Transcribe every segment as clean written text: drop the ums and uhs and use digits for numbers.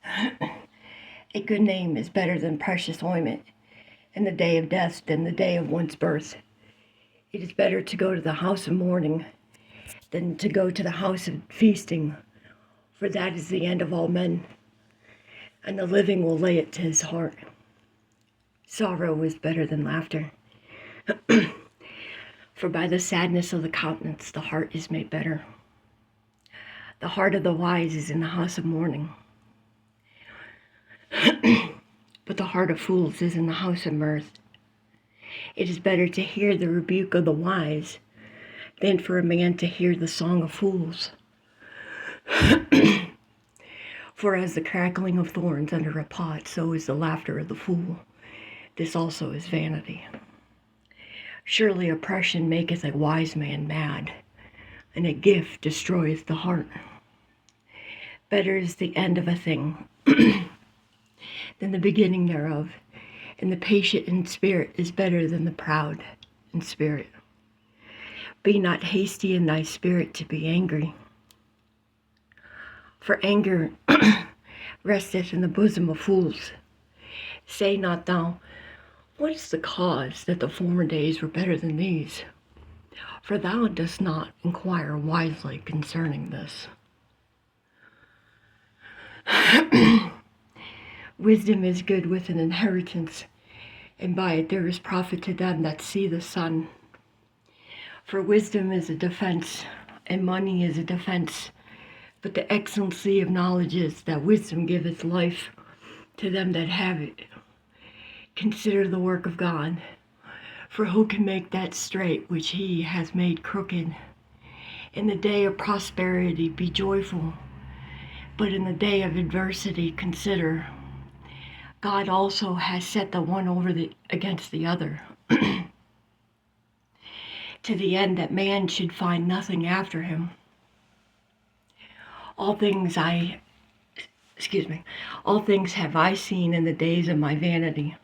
A good name is better than precious ointment, and the day of death than the day of one's birth. It is better to go to the house of mourning than to go to the house of feasting, for that is the end of all men, and the living will lay it to his heart. Sorrow is better than laughter, for by the sadness of the countenance the heart is made better. The heart of the wise is in the house of mourning, but the heart of fools is in the house of mirth. It is better to hear the rebuke of the wise than for a man to hear the song of fools. For as the crackling of thorns under a pot, so is the laughter of the fool. This also is vanity. Surely oppression maketh a wise man mad, and a gift destroyeth the heart. Better is the end of a thing than the beginning thereof, and the patient in spirit is better than the proud in spirit. Be not hasty in thy spirit to be angry, for anger resteth in the bosom of fools. Say not thou, what is the cause that the former days were better than these? For thou dost not inquire wisely concerning this. Wisdom is good with an inheritance, and by it there is profit to them that see the sun. For wisdom is a defense, and money is a defense. But the excellency of knowledge is that wisdom giveth life to them that have it. Consider the work of God, for who can make that straight which he has made crooked? In the day of prosperity be joyful, but in the day of adversity consider. God also has set the one against the other, to the end that man should find nothing after him. All things have I seen in the days of my vanity.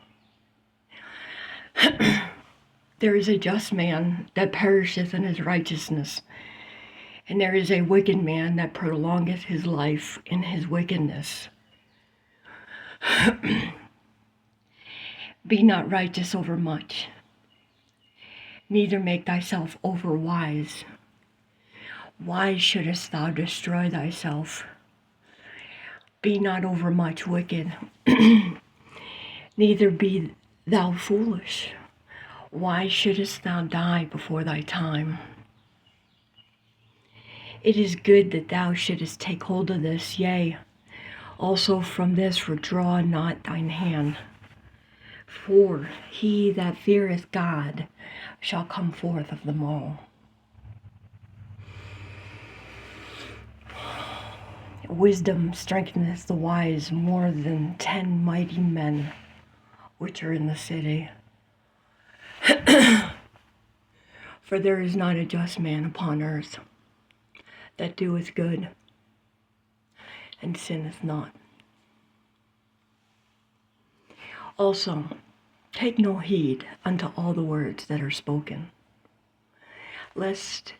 There is a just man that perisheth in his righteousness, and there is a wicked man that prolongeth his life in his wickedness. Be not righteous over much, neither make thyself over wise. Why shouldest thou destroy thyself? Be not over much wicked, neither be thou foolish. Why shouldest thou die before thy time? It is good that thou shouldest take hold of this, yea, also from this withdraw not thine hand. For he that feareth God shall come forth of them all. Wisdom strengtheneth the wise more than 10 mighty men which are in the city. For there is not a just man upon earth that doeth good and sinneth not. Also, take no heed unto all the words that are spoken, lest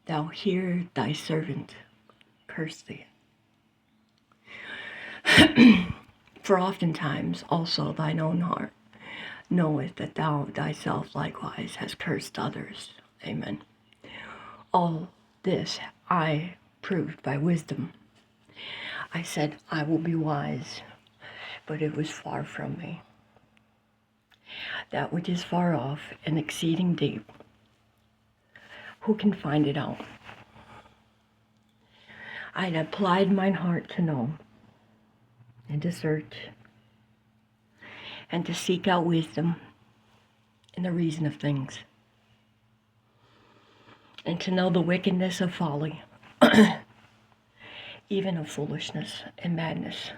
thou hear thy servant curse thee. For oftentimes also thine own heart knoweth that thou thyself likewise hast cursed others. Amen. All this I proved by wisdom. I said, I will be wise, but it was far from me. That which is far off and exceeding deep, who can find it out? I had applied mine heart to know, and to search, and to seek out wisdom and the reason of things, and to know the wickedness of folly, even of foolishness and madness.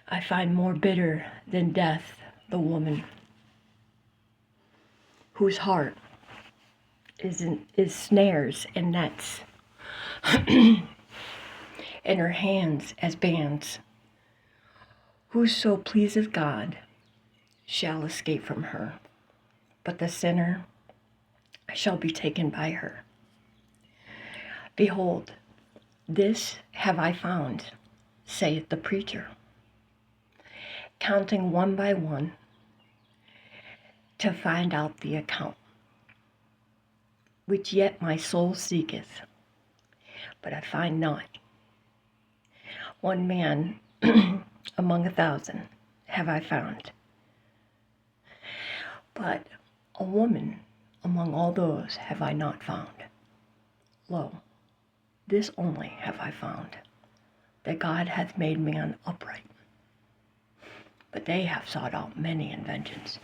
I find more bitter than death the woman whose heart is snares and nets, and her hands as bands. Whoso pleaseth God shall escape from her, but the sinner shall be taken by her. Behold, this have I found, saith the preacher, counting one by one to find out the account, which yet my soul seeketh, but I find not. One man among 1,000 have I found, but a woman among all those have I not found. Lo, this only have I found, that God hath made man upright, but they have sought out many inventions.